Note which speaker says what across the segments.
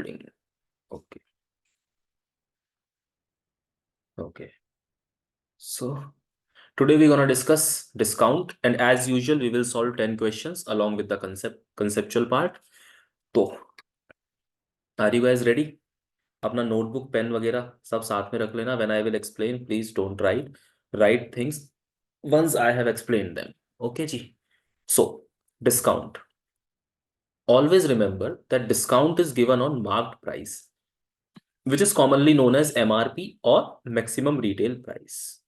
Speaker 1: recording. Okay. Okay. So today we're gonna discuss discount, and as usual, we will solve 10 questions along with the conceptual part. तो are you guys ready? अपना notebook pen वगैरह सब साथ में रख लेना. When I will explain, please don't write things once I have explained them. Okay ji. So discount. Always remember that discount is given on marked price, which is commonly known as MRP or maximum retail price.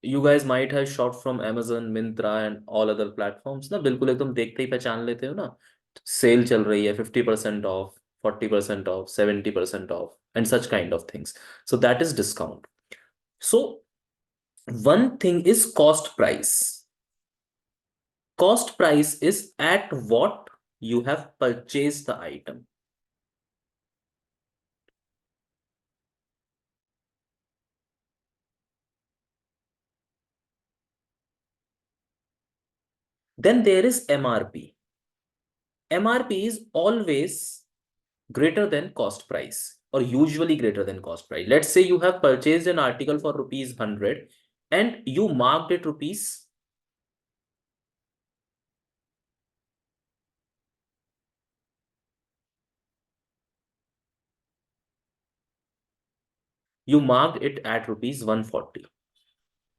Speaker 1: You guys might have shot from Amazon, Myntra and all other platforms ना. बिल्कुल एकदम देखते ही पहचान लेते हो ना. Cell चल रही है, 50% of, 40% of, 70% of and such kind of things. So that is discount. So one thing is cost price. Cost price is at what you have purchased the item. Then there is MRP. MRP is always greater than cost price or usually greater than cost price. Let's say you have purchased an article for rupees 100 and you marked it rupees 140.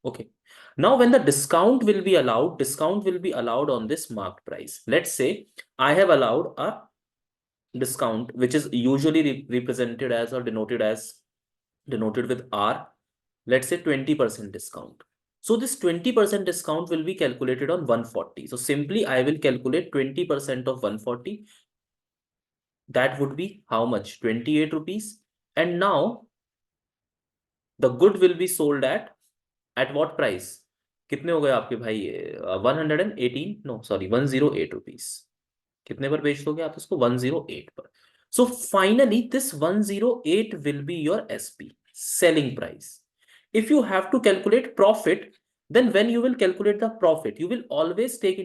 Speaker 1: Okay. Now when the discount will be allowed on this marked price. Let's say I have allowed a discount which is usually represented as or denoted with R. Let's say 20% discount. So this 20% discount will be calculated on 140. So simply I will calculate 20% of 140. That would be how much? 28 rupees. And now the good will be sold at what price? कितने हो गए आपके भाई? 118, no sorry 108 rupees. कितने पर बेच दोगे आप इसको? 108 पर. So finally this 108 will be your SP, selling price. If you have to calculate profit, then when you will calculate the profit, you will always take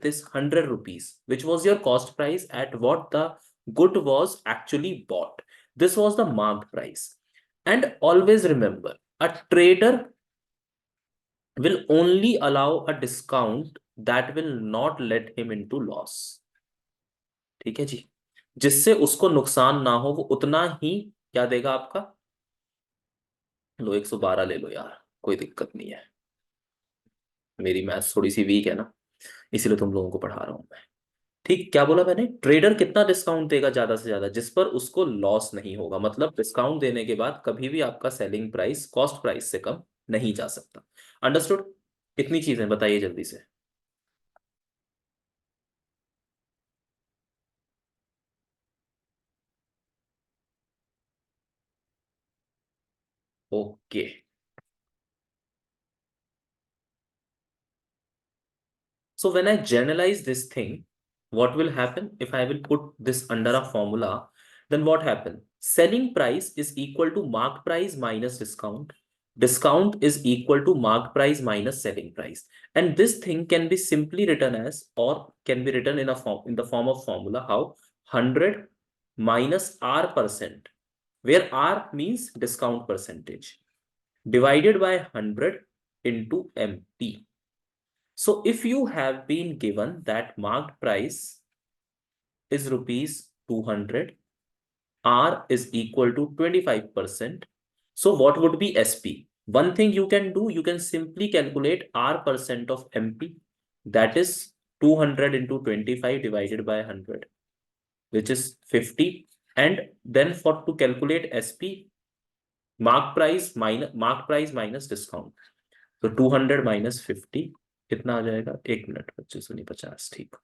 Speaker 1: this 100 rupees, which was your cost price at what the good was actually bought. This was the marked price. And always remember, a trader will only allow a discount that will not let him into loss. ठीक है जी. जिससे उसको नुकसान ना हो, वो उतना ही क्या देगा आपका? लो 112 ले लो यार, कोई दिक्कत नहीं है. मेरी मैथ्स थोड़ी सी वीक है ना, इसीलिए तुम लोगों को पढ़ा रहा हूं मैं. ठीक, क्या बोला मैंने? ट्रेडर कितना डिस्काउंट देगा? ज्यादा से ज्यादा, जिस पर उसको लॉस नहीं होगा. मतलब डिस्काउंट देने के बाद कभी भी आपका सेलिंग प्राइस कॉस्ट प्राइस से कम नहीं जा सकता. अंडरस्टूड? इतनी चीजें बताइए जल्दी से. Okay. So when I generalize this thing, what will happen if I will put this under a formula? Then what happen? Selling price is equal to marked price minus discount. Discount is equal to marked price minus selling price. And this thing can be simply written as, or can be written in the form of formula. How? 100 minus R percent, where R means discount percentage, divided by 100 into MP. So if you have been given that marked price is rupees 200, R is equal to 25%. So what would be SP? One thing you can do, you can simply calculate R percent of MP. That is 200 into 25 divided by 100, which is 50. And then for to calculate SP, marked price minus discount. So 200 minus 50 कितना आ जाएगा? एक minute, 25 नहीं 50, ठीक,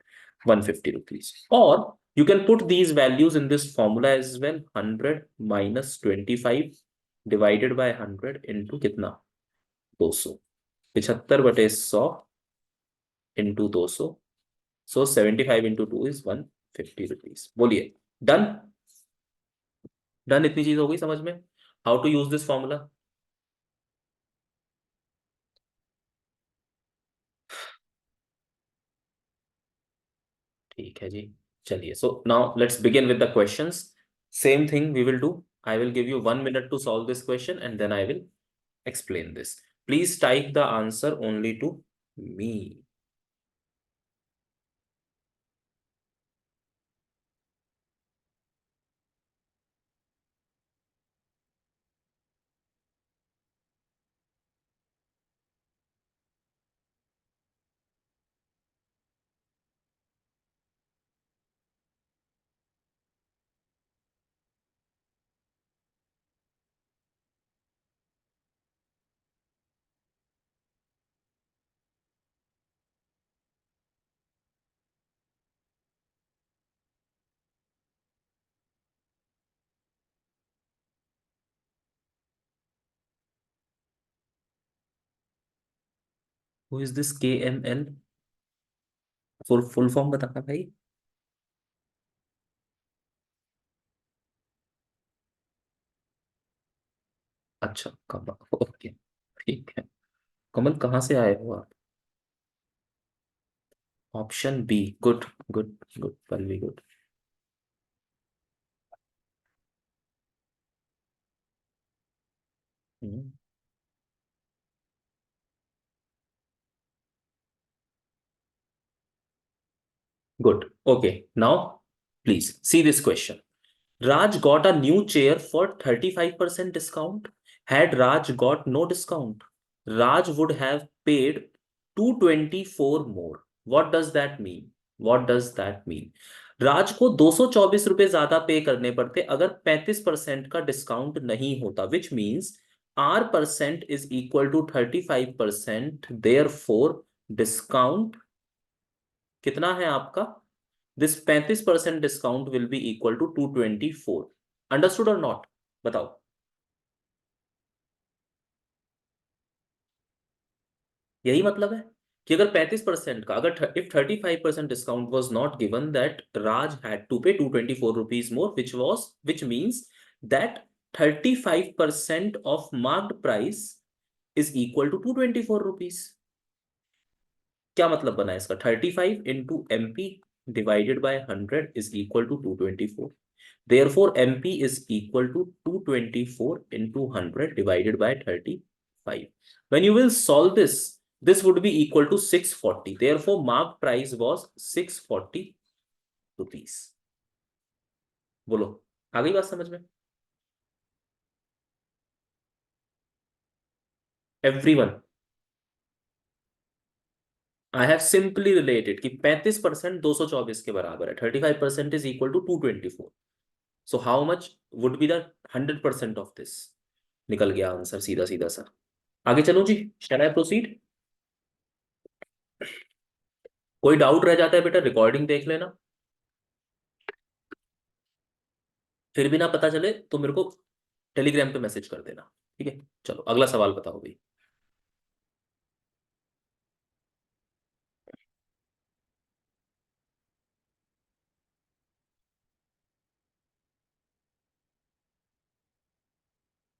Speaker 1: 150 rupees. Or you can put these values in this formula as well. 100 minus 25 divided by 100 into कितना? 200. 75/100 into 200. So 75 into 2 is 150 rupees. बोलिए. Done? Done? इतनी चीज हो गई समझ में? How to use this formula? ठीक है जी। चलिए, so now let's begin with the questions. Same thing we will do. I will give you 1 minute to solve this question and then I will explain this. Please type the answer only to me. Who is this KML? Full form बताना भाई। अच्छा, कमल, okay. ठीक है। कमल, कहाँ से आए हो आप? Option B. Good, good, good, very good. Good. Okay. Now, please see this question. Raj got a new chair for 35% discount. Had Raj got no discount, Raj would have paid 224 more. What does that mean? What does that mean? राज को 224 रुपए ज्यादा पे करने पड़ते अगर 35% का discount नहीं होता, which means our percent is equal to 35%, their for discount कितना है आपका? This 35% discount will be equal to 224। Understood और नॉट? बताओ। यही मतलब है कि अगर 35% का, अगर if 35% discount was not given, that Raj had to pay 224 rupees more, which means that 35% of marked price is equal to 224 rupees. क्या मतलब बना इसका? 35 into MP divided by 100 is equal to 224। Therefore, MP is equal to 224 into 100 divided by 35. When you will solve this, this would be equal to 640. Therefore, mark price was 640 rupees. बोलो, आ गई बात समझ में? Everyone, I have simply related कि 35% 224 के बराबर है, 35% is equal to 224. So how much would be the 100% of this? निकल गया आंसर सीधा सीधा सा। आगे चलो जी। Shall I proceed? कोई डाउट रह जाता है बेटा, रिकॉर्डिंग देख लेना। फिर भी ना पता चले तो मेरे को टेलीग्राम पे मैसेज कर देना। ठीक है, चलो अगला सवाल बताओ भाई।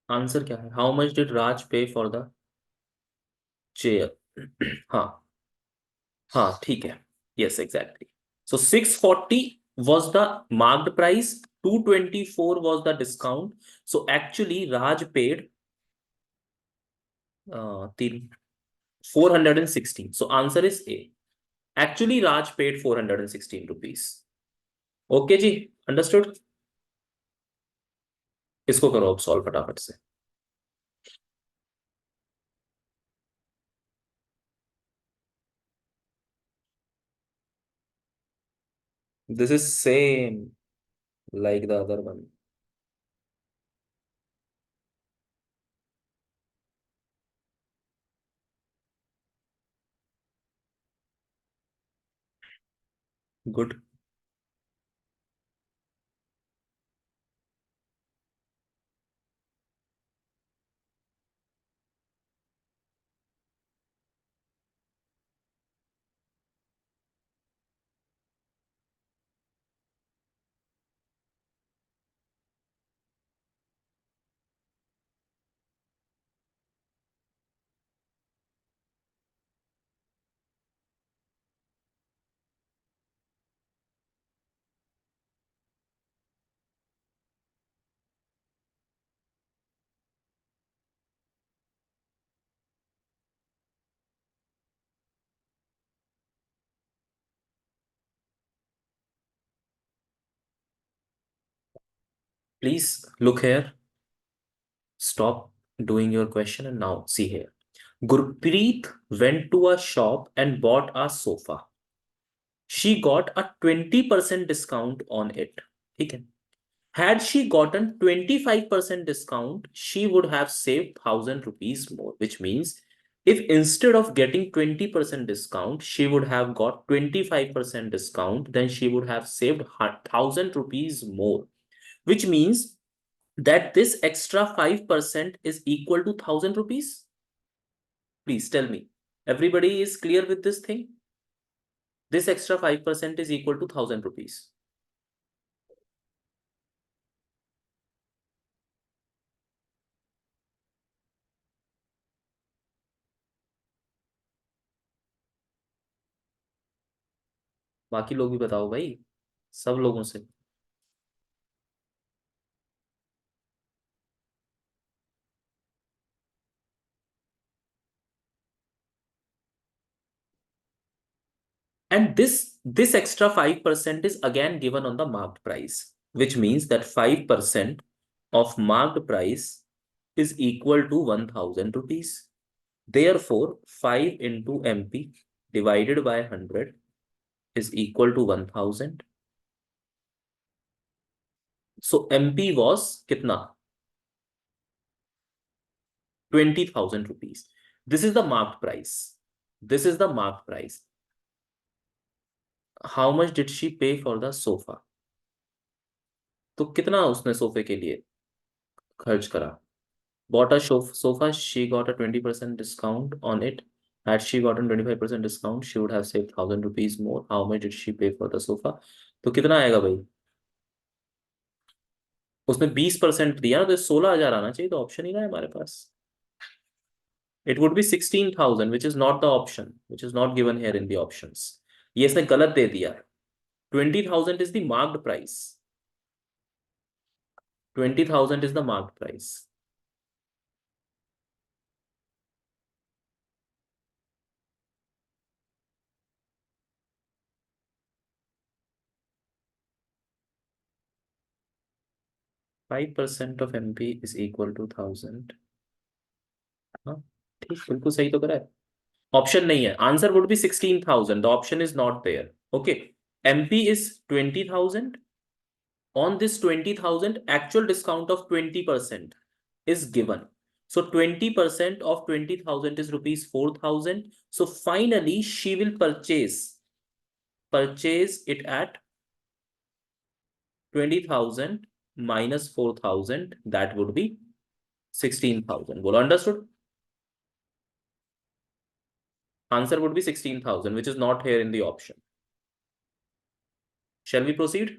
Speaker 1: आंसर क्या है? हाउ मच डिड राज पे फॉर द चेयर? हाँ, हाँ, ठीक है। Yes, exactly. So 640 was the marked price, 224 was the discount. So actually Raj paid तीन 416. So answer is A. Actually Raj paid 416 rupees. Okay ji, understood. इसको करो अब solve फटाफट से। This is same like the other one. Good. Please look here. Stop doing your question and now see here. Gurpreet went to a shop and bought a sofa. She got a 20% discount on it. Okay. Had she gotten 25% discount, she would have saved 1000 rupees more, which means if instead of getting 20% discount, she would have got 25% discount, then she would have saved 1000 rupees more, which means that this extra 5% is equal to 1000 rupees. Please tell me. Everybody is clear with this thing? This extra 5% is equal to 1000 rupees. बाकी लोग भी बताओ भाई, सब लोगों से। And this extra 5% is again given on the marked price, which means that 5% of marked price is equal to 1000 rupees. Therefore, 5 into MP divided by 100 is equal to 1000. So MP was kitna? 20,000 rupees. This is the marked price. This is the marked price. How much did she pay for the sofa? तो कितना उसने सोफे के लिए खर्च करा? Bought a sofa, she got a 20% discount on it. Had she gotten 25% discount, she would have saved 1000 rupees more. How much did she pay for the sofa? तो कितना आएगा भाई? उसने 20% दिया ना, तो 16,000 आना चाहिए, तो ऑप्शन ही ना है हमारे पास. It would be 16,000, which is not the option, which is not given here in the options. ये इसने गलत दे दिया. 20,000 is the marked price. 20,000 is the marked price. 5% of MP is equal to 1000. हाँ, ठीक, बिल्कुल सही तो करा है. ऑप्शन नहीं है. Answer would be 16,000. The option is not there. Okay. MP is 20,000. On this 20,000, actual discount of 20% is given. So 20% of 20,000 is rupees 4,000. So finally, she will purchase it at 20,000 minus 4,000. That would be 16,000. Well understood? Answer would be 16,000, which is not here in the option. Shall we proceed?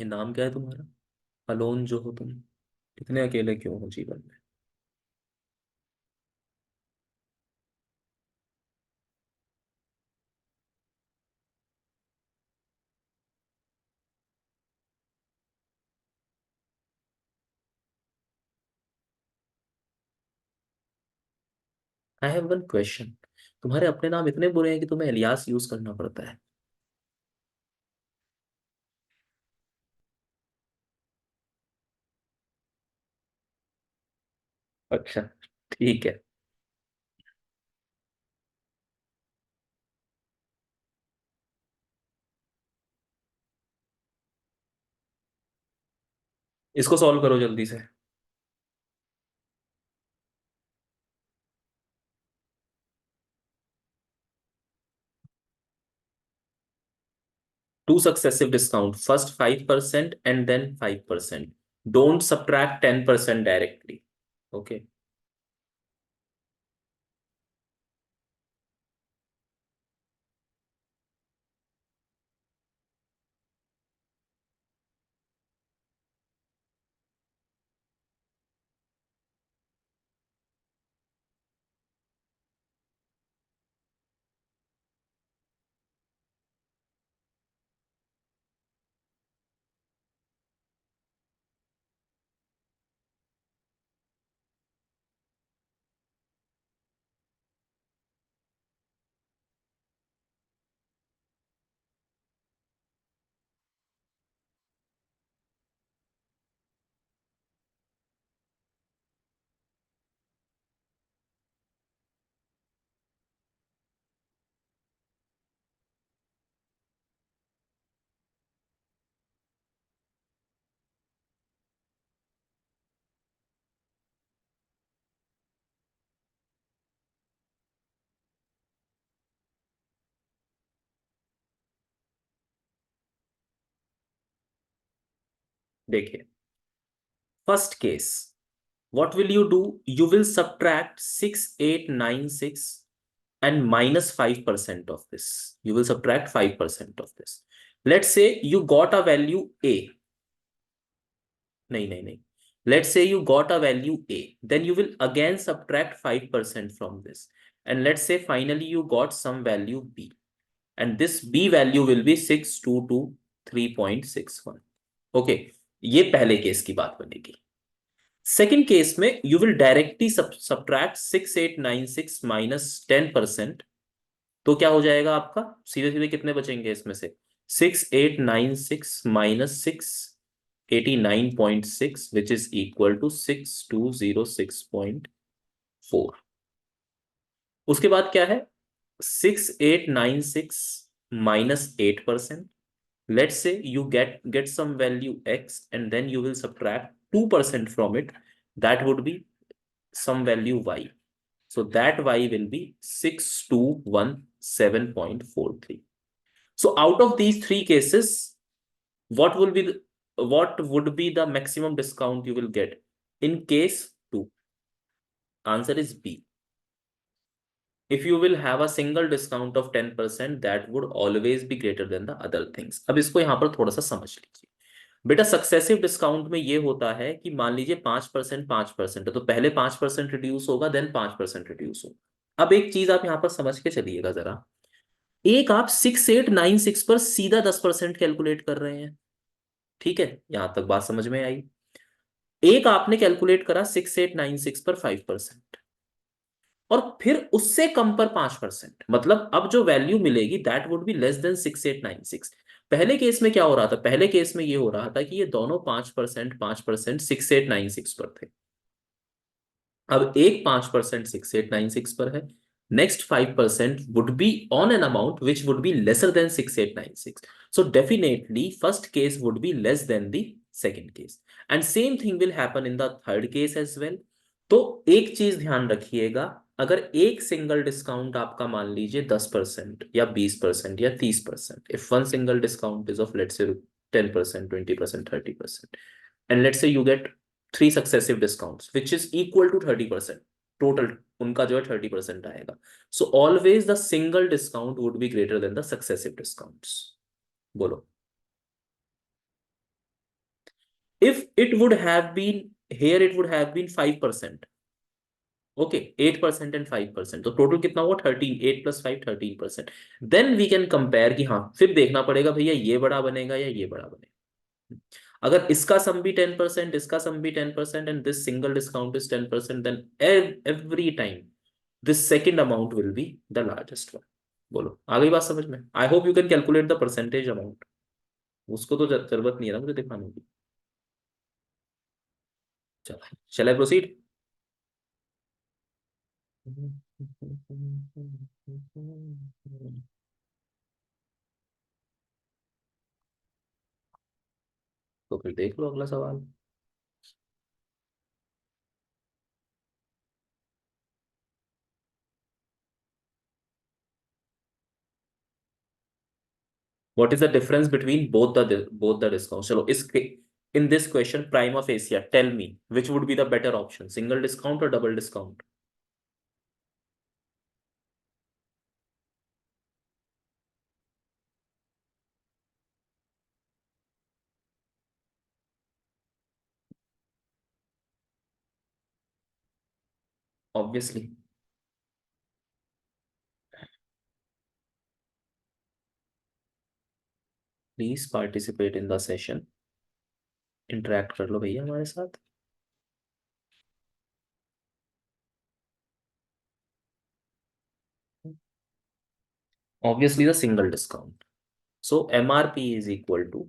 Speaker 1: ये नाम क्या है तुम्हारा? Alone जो हो तुम, इतने अकेले क्यों हो जीवन में? I have one question. तुम्हारे अपने नाम इतने बुरे हैं कि तुम्हें एलियास यूज करना पड़ता है? अच्छा, ठीक है. इसको सॉल्व करो जल्दी से. Two successive discount, first 5% and then 5%. Don't subtract 10% directly. Okay. देखिए, first case, what will you do? You will subtract 6896 and minus 5% of this. You will subtract 5% of this. Let's say you got a value A. नहीं नहीं नहीं. Let's say you got a value A. Then you will again subtract 5% from this. And let's say finally you got some value B. And this B value will be 6223.61. Okay. ये पहले case की बात बनेगी. Second case में you will directly subtract 6896 minus 10%. तो क्या हो जाएगा आपका? सीधे सीधे कितने बचेंगे इसमें से? 6896 minus 689.6 which is equal to 6206.4. उसके बाद क्या है? 6896 minus 8%. Let's say you get some value x and then you will subtract 2% from it. That would be some value y. So that y will be 6217.43. So out of these three cases, what would be the maximum discount you will get in case 2? Answer is B. If you will have a single discount of 10%, that would always be greater than the other things. अब इसको यहाँ पर थोड़ा सा समझ लीजिए बेटा. Successive discount में ये होता है कि मान लीजिए 5% है तो पहले 5% रिड्यूस होगा, देन 5% रिड्यूस होगा. अब एक चीज आप यहाँ पर समझ के चलिएगा जरा. एक आप 6896 पर सीधा 10% कैलकुलेट कर रहे हैं. ठीक है, यहां तक बात समझ में आई. एक आपने कैलकुलेट करा 6896 पर 5%, और फिर उससे कम पर 5%. मतलब अब जो वैल्यू मिलेगी that would be less then 6896. पहले केस में क्या हो रहा था? पहले केस में ये हो रहा था कि ये दोनों 5% 6896 पर थे. अब एक 5% 6896 पर है. Next 5% would be on an amount which would be lesser than 6896. So definitely first case would be less than the second case. And same thing will happen in the third case as well. तो एक चीज ध्यान रखिएगा, अगर एक single discount आपका मान लीजिए 10% या 20% या 30%, if one single discount is of let's say 10%, 20%, 30%, and let's say you get 3 successive discounts which is equal to 30%, total उनका जो है 30% आएगा. So always the single discount would be greater than the successive discounts. बोलो. If it would have been here it would have been 5%. Okay, 8% and 5%, तो total कितना हुआ? 13. 8 plus 5 13%. Then we can compare कि हाँ, फिर देखना पड़ेगा भैया ये बड़ा बनेगा या ये बड़ा बनेगा. अगर इसका सम भी 10%, इसका सम भी 10% and this single discount is 10%, then every time this second amount will be the largest one. बोलो, आ गई बात समझ में? I hope you can calculate the percentage amount. उसको तो जरूरत नहीं है ना मुझे दिखाने की. चलो, शैल आई प्रोसीड? तो फिर देख लो अगला सवाल. What is the difference between both the discounts? चलो इसके in this question prima facie tell me which would be the better option, single discount or double discount? Obviously. Please participate in the session. Interact कर लो भैया हमारे साथ. Obviously the single discount. So MRP is equal to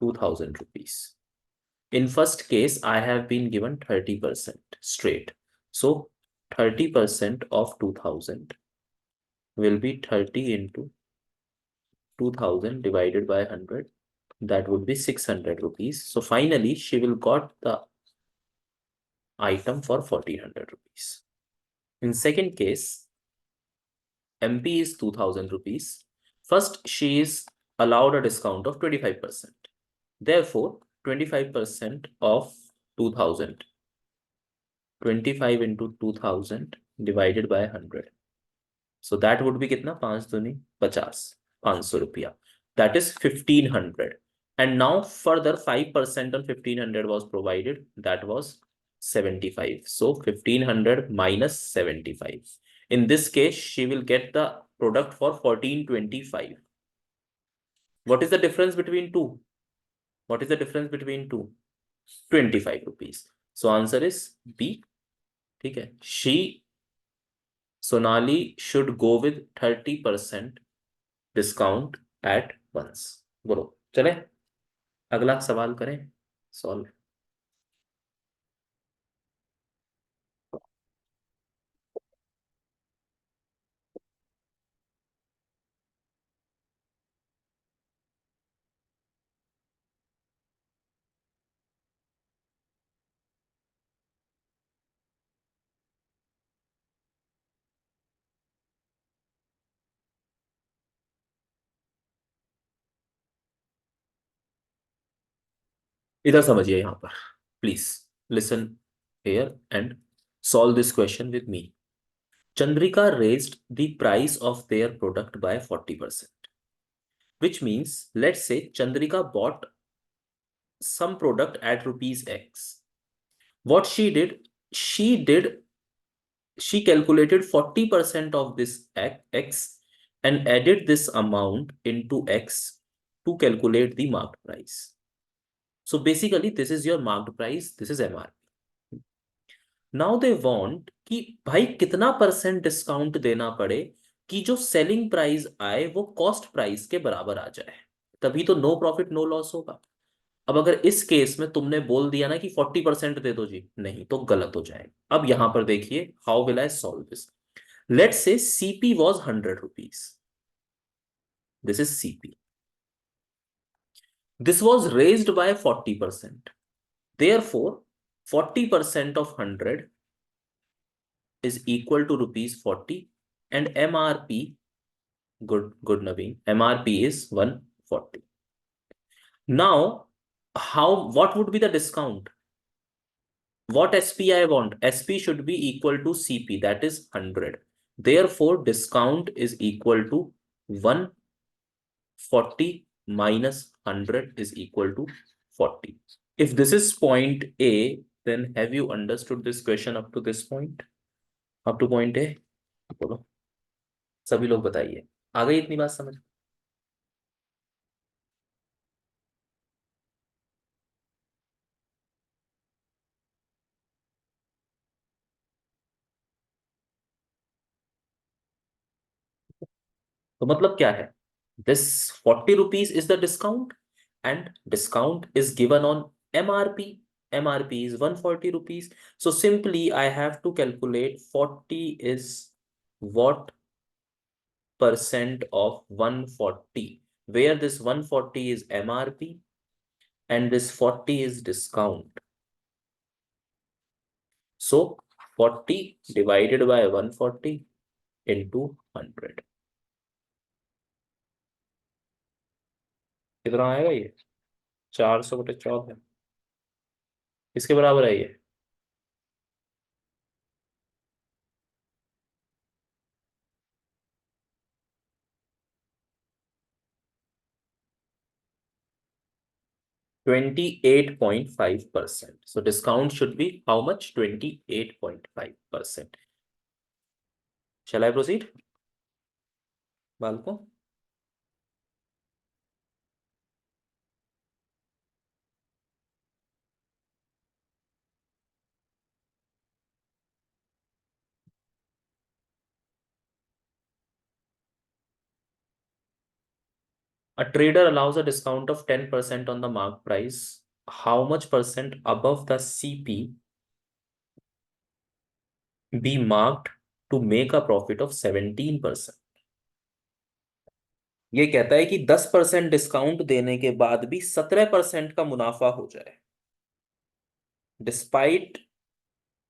Speaker 1: 2000 rupees. In first case, I have been given 30% straight. So 30% of 2000 will be 30 into 2000 divided by 100. That would be 600 rupees. So finally, she will got the item for 1400 rupees. In second case, MP is 2000 rupees. First, she is allowed a discount of 25%. Therefore, 25% of 2000. 25 into 2000 divided by 100. So that would be कितना? 5 दूनी 50, 500 रुपया. That is 1500. And now further 5% on 1500 was provided. That was 75. So 1500 minus 75. In this case, she will get the product for 1425. What is the difference between two? What is the difference between two? 25 rupees. So answer is B. ठीक है. Sonali should go with 30% discount at once. बोलो चले अगला सवाल करें. Solve. इधर समझिए यहाँ पर. Please listen here and solve this question with me. Chandrika raised the price of their product by 40%, which means let's say Chandrika bought some product at rupees X. What she did, she calculated 40% of this X and added this amount into X to calculate the marked price. So basically, this is your marked price, this is MRP. Now they want कि भाई कितना percent discount देना पड़े कि जो selling price आए वो cost price के बराबर आ जाए, तभी तो नो प्रॉफिट नो लॉस होगा. अब अगर इस केस में तुमने बोल दिया ना कि 40% दे दो जी, नहीं तो गलत हो जाएगा. अब यहां पर देखिए how will I solve this. Let's say CP was 100 rupees. This is CP. This was raised bye 40%. Therefore 40% of 100 is equal to rupees 40 and MRP, good Naveen, MRP is 140. Now what would be the discount? What SP I want? SP should be equal to CP, that is 100. Therefore discount is equal to 140 minus 100 is equal to 40. If this is point A, then have you understood this question up to this point? Up to point A? बोलो सभी लोग बताइए, आ गई इतनी बात समझ? तो मतलब क्या है? This 40 rupees is the discount and discount is given on MRP. MRP is 140 rupees. So simply I have to calculate 40 is what percent of 140, where this 140 is MRP and this 40 is discount. So 40 divided by 140 into 100. कितना आएगा ये? 400/14. इसके बराबर है ये. 28.5%. So discount should be how much? 28.5%. Shall I proceed? Balko? A trader allows a discount of 10% on the mark price. How much percent above the CP be marked to make a profit of 17%? ये कहता है कि 10% discount देने के बाद भी 17% का मुनाफा हो जाए. Despite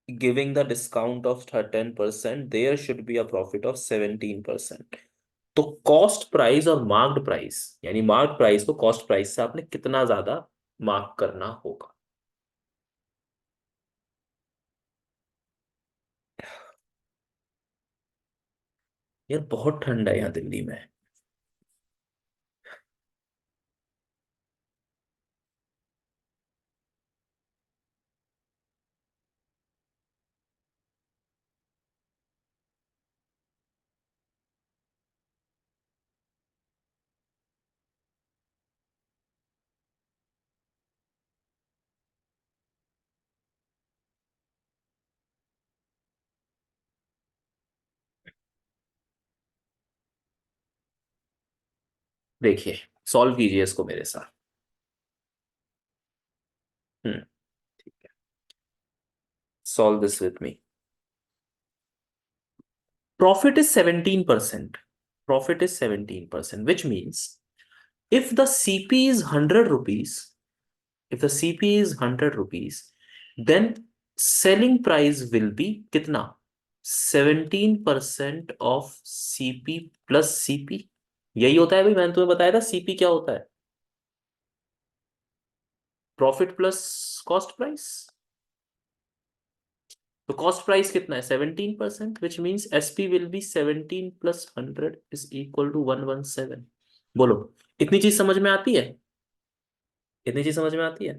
Speaker 1: giving the discount of 10%, there should be a profit of 17%. तो कॉस्ट प्राइस और मार्क्ड प्राइस, यानी मार्क्ड प्राइस को कॉस्ट प्राइस से आपने कितना ज्यादा मार्क करना होगा। यार बहुत ठंड है यहाँ दिल्ली में। देखिए, सॉल्व कीजिए इसको मेरे साथ। हम्म। ठीक है, solve this with me. Profit is 17%. Profit is 17%, which means if the CP is 100 rupees, if the CP is 100 rupees, then selling price will be कितना? 17% of CP plus CP। यही होता है भाई, मैंने तुम्हें बताया था CP क्या होता है। Profit plus cost price. तो कॉस्ट प्राइस कितना है? 17%, which means SP will be 17 plus 100 is equal to 117। बोलो, इतनी चीज समझ में आती है? इतनी चीज समझ में आती है?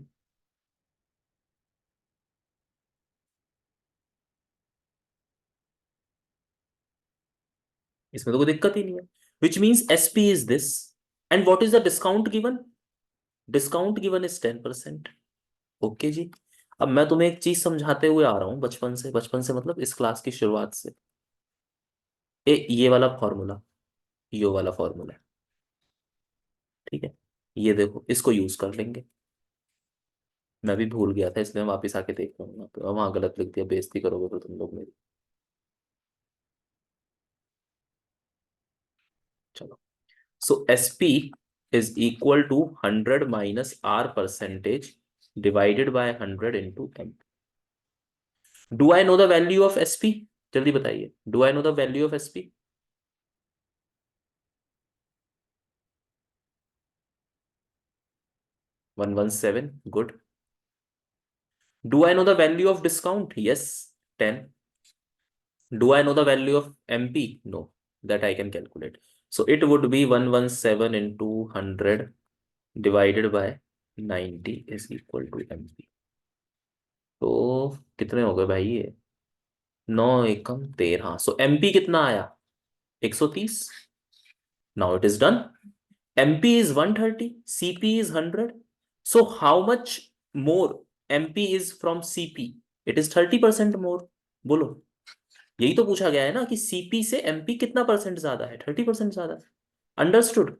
Speaker 1: इसमें तो कोई दिक्कत ही नहीं है। Which means SP is this, and what is the discount given? Discount given is 10%। Okay जी। अब मैं तुम्हें एक चीज समझाते हुए आ रहा हूं बचपन से, बचपन से मतलब इस क्लास की शुरुआत से। ये वाला फॉर्मूला, यो वाला फॉर्मूला, ठीक है, ये देखो इसको यूज कर लेंगे। मैं भी भूल गया था इसलिए मैं वापस आके देख लूंगा, तो वहां गलत लिख दिया, बेइज्जती करोगे तो तुम लोग मेरी। चलो, so S P is equal to 100 minus R percentage divided by 100 into M. Do I know the value of S P? जल्दी बताइए, do I know the value of S P? 117, good. Do I know the value of discount? Yes, 10। Do I know the value of MP? No, that I can calculate. So it would be 117 into 100 divided by 90 is equal to MP. तो कितने हो गए भाई ये? 9 एकम 13, सो MP कितना आया? 130। Now it is done. MP is 130, CP is 100। So how much more MP is from CP? It is 30% मोर। बोलो, यही तो पूछा गया है ना कि सीपी से एमपी कितना परसेंट ज्यादा है? 30% ज्यादा। अंडरस्टूड?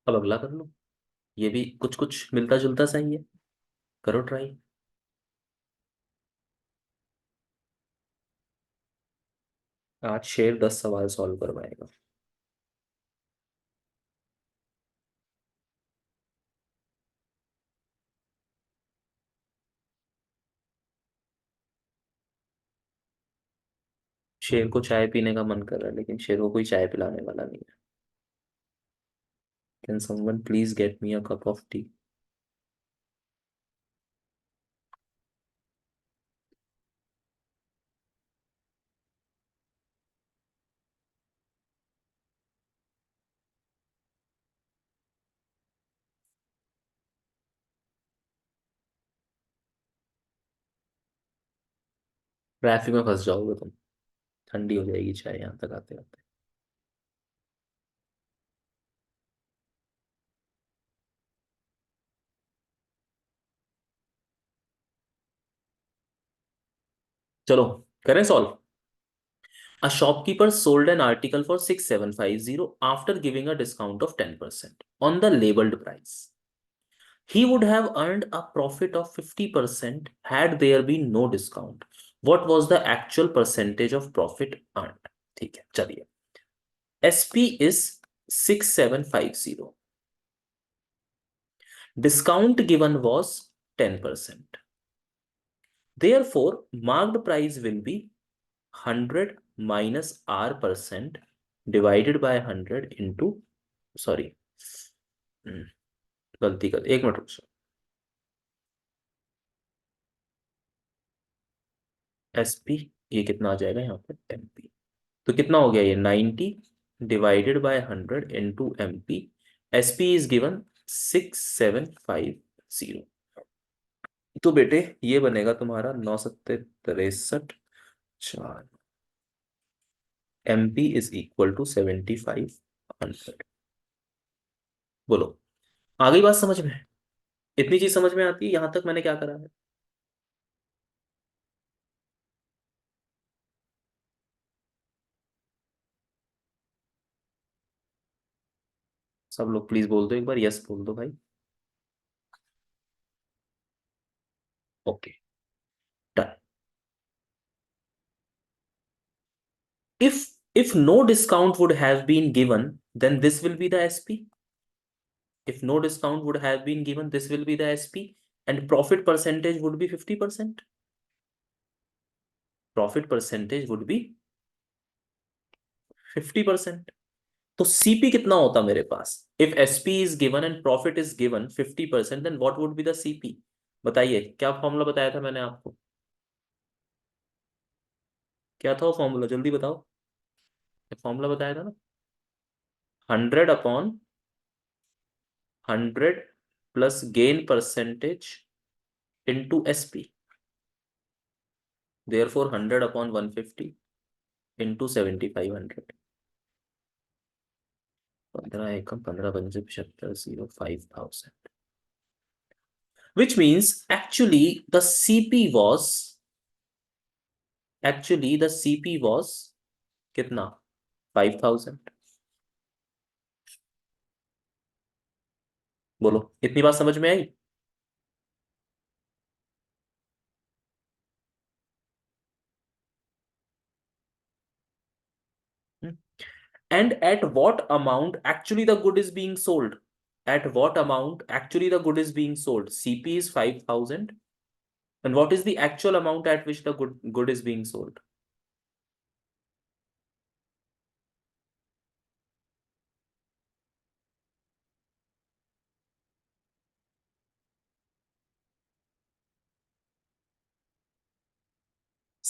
Speaker 1: अब अगला कर लो। ये भी कुछ कुछ मिलता जुलता सा ही है, करो ट्राई। आज शेर 10 सवाल सॉल्व करवाएगा। शेर को चाय पीने का मन कर रहा है, लेकिन शेर को कोई चाय पिलाने वाला नहीं है। Can someone please get me a cup of T? Traffic में फंस जाओगे तुम, ठंडी हो जाएगी चाय यहाँ तक आते आते। चलो, करें solve. A shopkeeper sold an article for 6750 after giving a discount of 10% on the labeled price. He would have earned a profit of 50% had there been no discount. What was the actual percentage of profit earn. ठीक है, चलिए। SP is 6750, discount given was 10%. Therefore, marked price will be 100 minus R percent divided by 100 into, sorry, गलती कर, एक minute रुक जाओ। SP ये कितना आ जाएगा यहाँ पर, एमपी। तो कितना हो गया ये 90 divided by 100 into MP. SP is given 6750। तो बेटे ये बनेगा तुम्हारा 9 सत्ते 63 4। MP is equal to 7500। बोलो, आ गई बात समझ में? इतनी चीज समझ में आती है यहां तक मैंने क्या करा है? सब लोग प्लीज बोल दो एक बार, यस बोल दो भाई। Okay, done. If no discount would have been given, then this will be the SP. If no discount would have been given, this will be the SP, and profit percentage would be 50%. Profit percentage would be 50%. तो CP कितना होता मेरे पास? If SP is given and profit is given 50%, then what would be the CP? बताइए, क्या formula बताया था मैंने आपको? क्या था वो फॉर्मूला, जल्दी बताओ। फॉर्मूला बताया था ना, 100/100 plus gain percentage into SP। Therefore 100/150 into 7500। 15 एकम 15 पंजे 75, 0 5000, which means actually the CP was कितना, 5000। बोलो, इतनी बात समझ में आई? And at what amount actually the good is being sold? At what amount actually the good is being sold? CP is 5000, and what is the actual amount at which the good is being sold?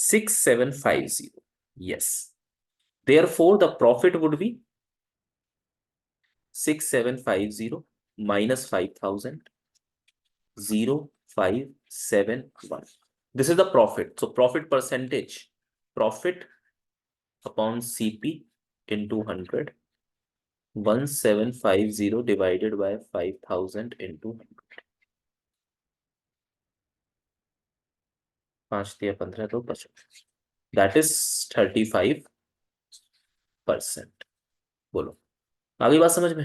Speaker 1: 6750, yes. Therefore the profit would be 6750 minus 5000, 0571. This is the profit. So profit percentage, profit upon CP into 100, 1750 divided by 5000 into 100। 5×3 = 15, तो 50, that is 35%। बोलो, आगे बात समझ में?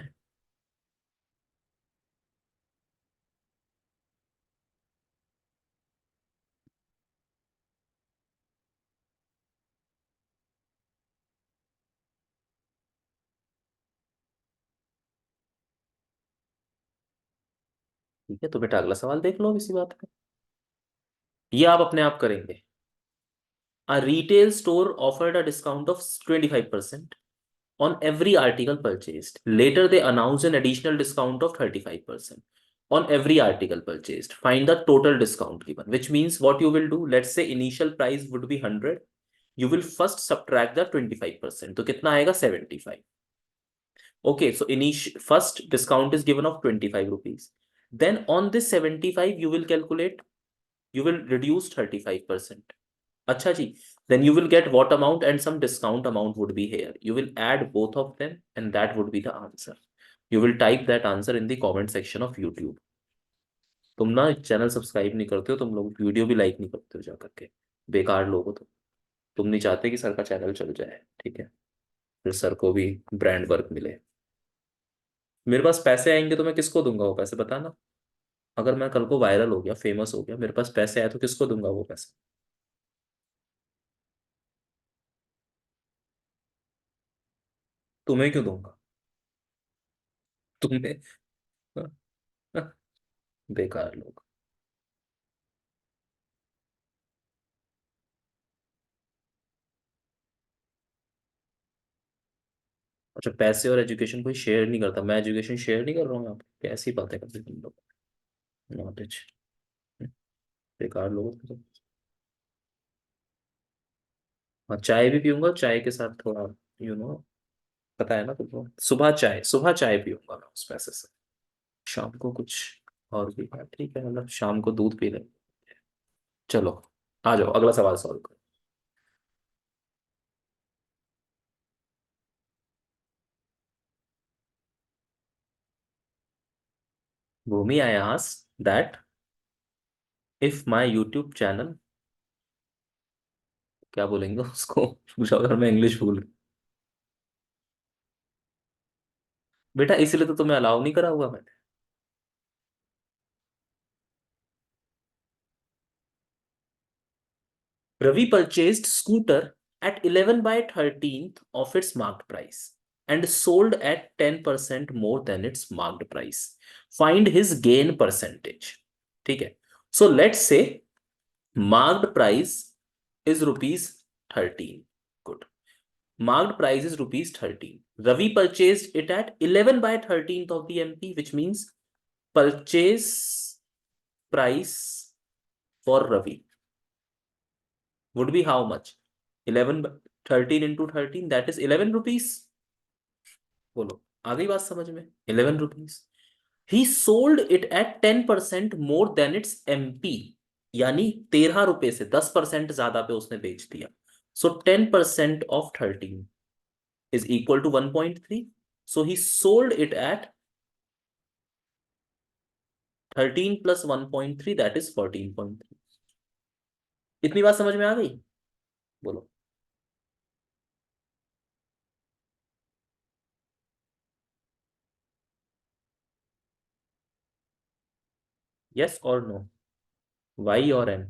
Speaker 1: ठीक है, तो बेटा अगला सवाल देख लो इसी बात पे। ये आप अपने आप करेंगे। A retail store offered a discount of 25% on every article purchased. Later, they announced an additional discount of 35% on every article purchased. Find the total discount given, which means what you will do, let's say initial price would be 100. You will first subtract the 25%. तो कितना आएगा, 75. Okay, so initial first discount is given of 25 rupees. Then on this 75, you will calculate, you will reduce 35%. अच्छा जी, then you will get what amount, and some discount amount would be here. You will add both of them and that would be the answer. You will type that answer in the comment section of YouTube. तुम ना channel subscribe नहीं करते हो, तुम लोग video भी like नहीं करते हो जा करके, बेकार लोग हो तुम नहीं चाहते कि सर का चैनल चल जाए, ठीक है? फिर सर को भी ब्रांड वर्क मिले। मेरे पास पैसे आएंगे तो मैं किसको दूंगा वो पैसे, बताना। अगर मैं कल को वायरल हो गया, फेमस हो गया, मेरे पास पैसे आए तो किसको दूंगा वो पैसे? तुम्हें क्यों दूंगा? तुमने बेकार लोग। अच्छा, पैसे और एजुकेशन कोई शेयर नहीं करता, मैं एजुकेशन शेयर नहीं कर रहा हूँ? आप कैसी बातें करते हो तुम लोग? नॉलेज, बेकार लोग हो तुम। हाँ, चाय भी पीऊंगा, चाय के साथ थोड़ा यू नो पता है ना तुमको, सुबह चाय पीऊंगा मैं उस पैसे से। शाम को कुछ और भी है, ठीक है, मतलब शाम को दूध पी लेंगे। चलो, आ जाओ अगला सवाल सॉल्व करो। Bhoomi, I ask that if my YouTube channel, क्या बोलेंगे उसको पूछा अगर मैं इंग्लिश भूल गया। बेटा इसलिए तो तुम्हें अलाउ नहीं करा हुआ मैंने। Ravi purchased scooter at 11 by 13th of its marked price and sold at 10% more than its marked price. Find his gain percentage. ठीक है. So let's say marked price is rupees 13. Good. Marked price is rupees 13. Ravi purchased it at 11 by 13th of the MP, which means purchase price for Ravi would be how much? 11 13 into 13, that is 11 rupees. बोलो, आ गई बात समझ में? 11 rupees. He sold it at 10% more than its MP, यानी 13 रुपए से 10% ज्यादा पे उसने बेच दिया. So 10% of 13 is equal to 1.3. So he sold it at 13 plus 1.3, that is 14.3. इतनी बात समझ में आ गई? बोलो, yes or no, y और n?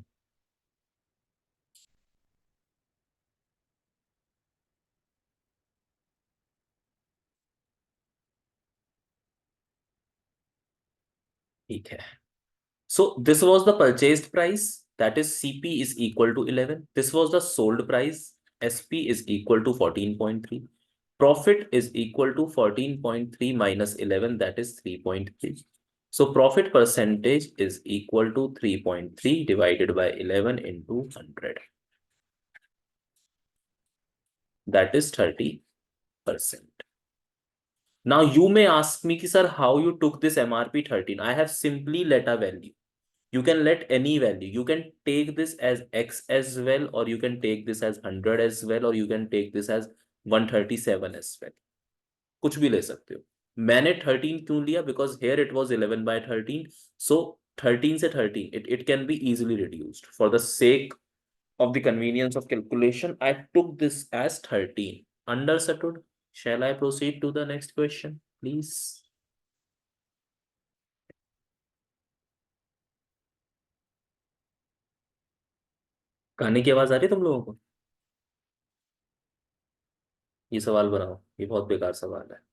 Speaker 1: ठीक है. So this was the purchased price, that is CP is equal to 11. This was the sold price, SP is equal to 14.3. Profit is equal to 14.3 minus 11, that is 3.3. So profit percentage is equal to 3.3 divided by 11 into 100. That is 30%. Now you may ask me, sir, how you took this MRP 13? I have simply let a value. You can let any value. You can take this as X as well, or you can take this as 100 as well, or you can take this as 137 as well. कुछ भी ले सकते हो. मैंने 13 क्यों लिया? Because here it was 11 by 13. So 13 से 13, it can be easily reduced. For the sake of the convenience of calculation, I took this as 13. Understood? Shall I proceed to the next question, please? गाने की आवाज आ रही है तुम लोगों को? ये सवाल बनाओ, ये बहुत बेकार सवाल है.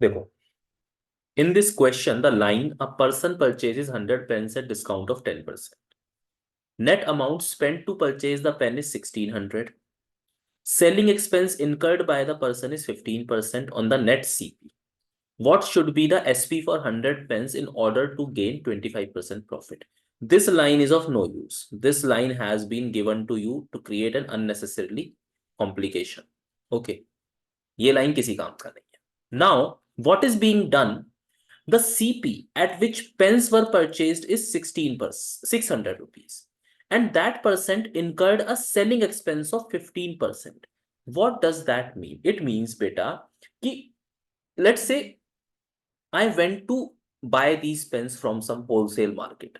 Speaker 1: देखो, in this question, the line a person purchases 100 pens at discount of 10%. Net amount spent to purchase the pen is 1600. Selling expense incurred by the person is 15% on the net CP. What should be the SP for 100 pens in order to gain 25% profit? This line is of no use. This line has been given to you to create an unnecessarily complication. Okay. ये line किसी काम का नहीं है. Now, what is being done? The CP at which pens were purchased is 600 rupees. And that percent incurred a selling expense of 15%. What does that mean? It means, beta, ki, let's say I went to buy these pens from some wholesale market.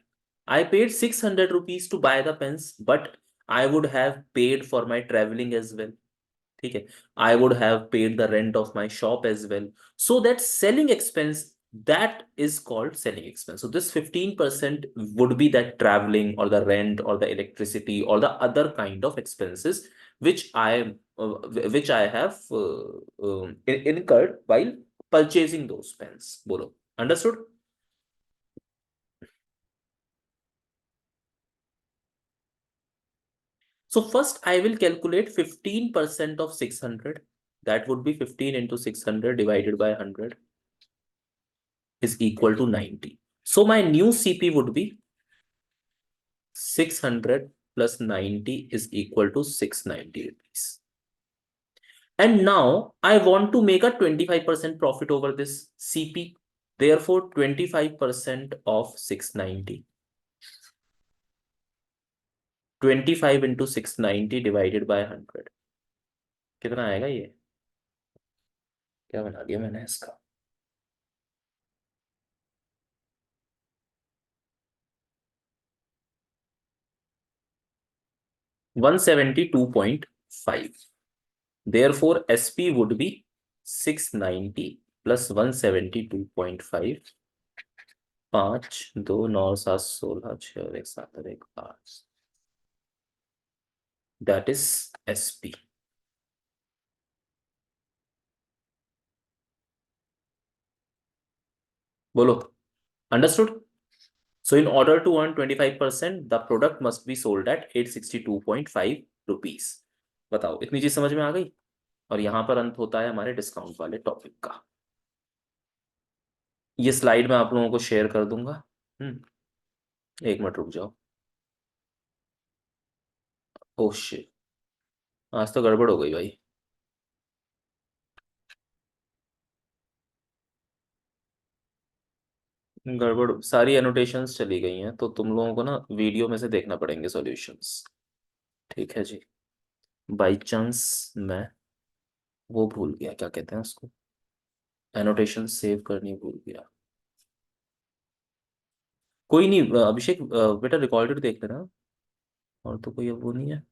Speaker 1: I paid 600 rupees to buy the pens, but I would have paid for my traveling as well. ठीक है, I would have paid the rent of my shop as well. So that selling expense, that is called selling expense. So this 15% would be that traveling or the rent or the electricity or the other kind of expenses which I have incurred while purchasing those pens. Bolo, understood? So first I will calculate 15% of 600. That would be 15 into 600 divided by 100 is equal to 90. So my new CP would be 600 plus 90 is equal to 690 rupees. And now I want to make a 25% profit over this CP. Therefore, 25% of 690. 25 into 690 divided by 100. कितना आएगा ये? क्या बना दिया मैंने इसका? 172.5. Therefore, SP would be 690 plus 172.5. 5, 2, 9, 7, 16, 6 और 1, 7 और 1, 8. That is SP. Bolo, understood? So in order to earn 25%, the product must be sold at 862.5 rupees. बताओ, इतनी चीज समझ में आ गई? और यहां पर अंत होता है हमारे डिस्काउंट वाले टॉपिक का। ये स्लाइड मैं आप लोगों को शेयर कर दूंगा। एक मिनट रुक जाओ। ओह शिट, आज तो गड़बड़ हो गई भाई। गड़बड़, सारी एनोटेशंस चली गई हैं, तो तुम लोगों को ना वीडियो में से देखना पड़ेंगे सॉल्यूशंस। ठीक है जी। बाई चांस मैं वो भूल गया, क्या कहते हैं उसको, एनोटेशन सेव करनी भूल गया। कोई नहीं अभिषेक, बेटा रिकॉर्डेड देख लेना। और तो कोई अब वो नहीं है।